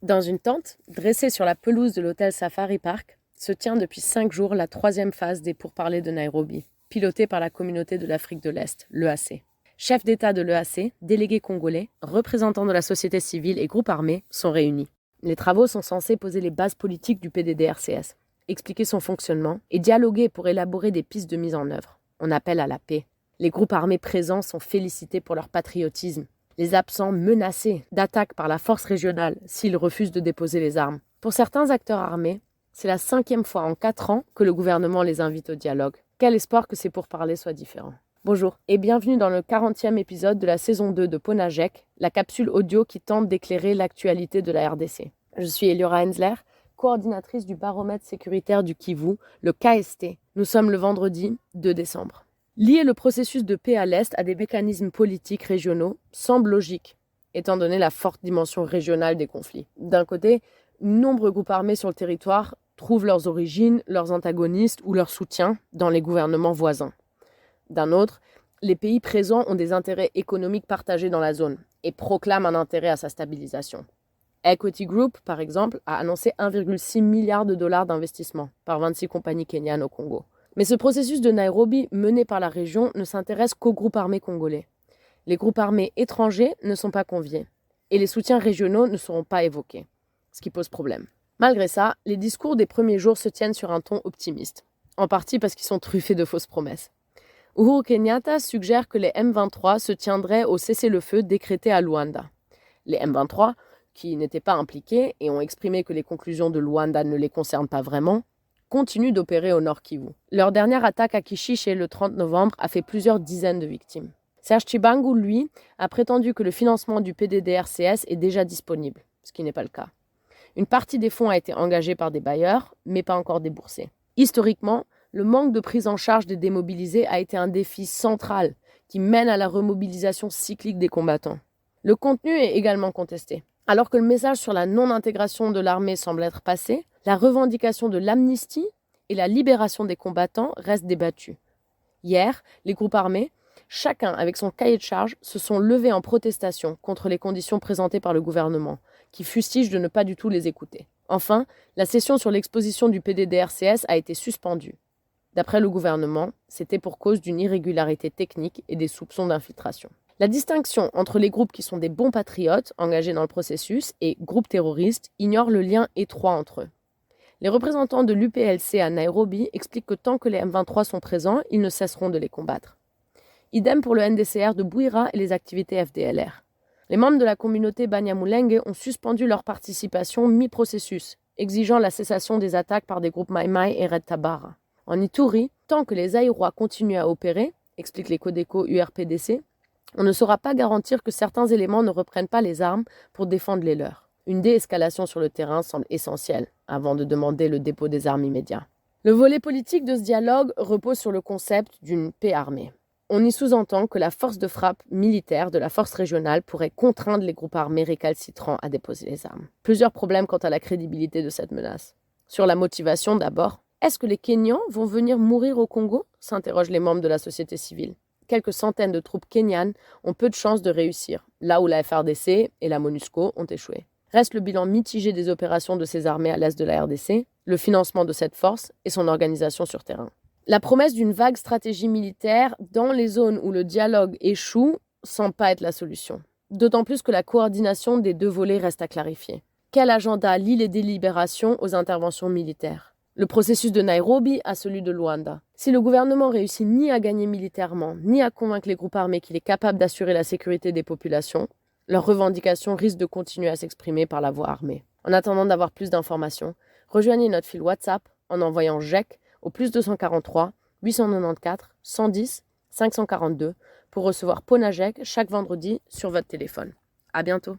Dans une tente, dressée sur la pelouse de l'hôtel Safari Park, se tient depuis 5 jours la 3e phase des pourparlers de Nairobi, pilotée par la communauté de l'Afrique de l'Est, l'EAC. Chefs d'État de l'EAC, délégués congolais, représentants de la société civile et groupes armés sont réunis. Les travaux sont censés poser les bases politiques du PDDRCS, expliquer son fonctionnement et dialoguer pour élaborer des pistes de mise en œuvre. On appelle à la paix. Les groupes armés présents sont félicités pour leur patriotisme. Les absents menacés d'attaque par la force régionale s'ils refusent de déposer les armes. Pour certains acteurs armés, c'est la 5e fois en 4 ans que le gouvernement les invite au dialogue. Quel espoir que ces pourparlers soient différents. Bonjour et bienvenue dans le 40e épisode de la saison 2 de Ponajek, la capsule audio qui tente d'éclairer l'actualité de la RDC. Je suis Eliora Hensler, coordinatrice du baromètre sécuritaire du Kivu, le KST. Nous sommes le vendredi 2 décembre. Lier le processus de paix à l'Est à des mécanismes politiques régionaux semble logique, étant donné la forte dimension régionale des conflits. D'un côté, nombreux groupes armés sur le territoire trouvent leurs origines, leurs antagonistes ou leur soutien dans les gouvernements voisins. D'un autre, les pays présents ont des intérêts économiques partagés dans la zone et proclament un intérêt à sa stabilisation. Equity Group, par exemple, a annoncé 1,6 milliard de dollars d'investissement par 26 compagnies kenyanes au Congo. Mais ce processus de Nairobi, mené par la région, ne s'intéresse qu'aux groupes armés congolais. Les groupes armés étrangers ne sont pas conviés et les soutiens régionaux ne seront pas évoqués, ce qui pose problème. Malgré ça, les discours des premiers jours se tiennent sur un ton optimiste, en partie parce qu'ils sont truffés de fausses promesses. Uhuru Kenyatta suggère que les M23 se tiendraient au cessez-le-feu décrété à Luanda. Les M23, qui n'étaient pas impliqués et ont exprimé que les conclusions de Luanda ne les concernent pas vraiment, continuent d'opérer au Nord Kivu. Leur dernière attaque à Kishiche le 30 novembre a fait plusieurs dizaines de victimes. Serge Tshibangu, lui, a prétendu que le financement du PDDRCS est déjà disponible, ce qui n'est pas le cas. Une partie des fonds a été engagée par des bailleurs, mais pas encore déboursée. Historiquement, le manque de prise en charge des démobilisés a été un défi central qui mène à la remobilisation cyclique des combattants. Le contenu est également contesté. Alors que le message sur la non-intégration de l'armée semble être passé, la revendication de l'amnistie et la libération des combattants restent débattues. Hier, les groupes armés, chacun avec son cahier de charge, se sont levés en protestation contre les conditions présentées par le gouvernement, qui fustige de ne pas du tout les écouter. Enfin, la session sur l'exposition du PDDRCS a été suspendue. D'après le gouvernement, c'était pour cause d'une irrégularité technique et des soupçons d'infiltration. La distinction entre les groupes qui sont des bons patriotes engagés dans le processus et groupes terroristes ignore le lien étroit entre eux. Les représentants de l'UPLC à Nairobi expliquent que tant que les M23 sont présents, ils ne cesseront de les combattre. Idem pour le NDCR de Bouira et les activités FDLR. Les membres de la communauté Banyamulenge ont suspendu leur participation mi-processus, exigeant la cessation des attaques par des groupes Mai Mai et Red Tabara. En Ituri, tant que les Aïrois continuent à opérer, expliquent les Codeco URPDC, on ne saura pas garantir que certains éléments ne reprennent pas les armes pour défendre les leurs. Une déescalation sur le terrain semble essentielle avant de demander le dépôt des armes immédiat. Le volet politique de ce dialogue repose sur le concept d'une paix armée. On y sous-entend que la force de frappe militaire de la force régionale pourrait contraindre les groupes armés récalcitrants à déposer les armes. Plusieurs problèmes quant à la crédibilité de cette menace. Sur la motivation d'abord. Est-ce que les Kenyans vont venir mourir au Congo ? S'interrogent les membres de la société civile. Quelques centaines de troupes kenyanes ont peu de chances de réussir, là où la FRDC et la MONUSCO ont échoué. Reste le bilan mitigé des opérations de ces armées à l'est de la RDC, le financement de cette force et son organisation sur terrain. La promesse d'une vague stratégie militaire dans les zones où le dialogue échoue semble pas être la solution. D'autant plus que la coordination des deux volets reste à clarifier. Quel agenda lie les délibérations aux interventions militaires ? Le processus de Nairobi à celui de Luanda. Si le gouvernement réussit ni à gagner militairement, ni à convaincre les groupes armés qu'il est capable d'assurer la sécurité des populations, leurs revendications risquent de continuer à s'exprimer par la voie armée. En attendant d'avoir plus d'informations, rejoignez notre fil WhatsApp en envoyant GEC au +243 894 110 542 pour recevoir Ponajek chaque vendredi sur votre téléphone. À bientôt.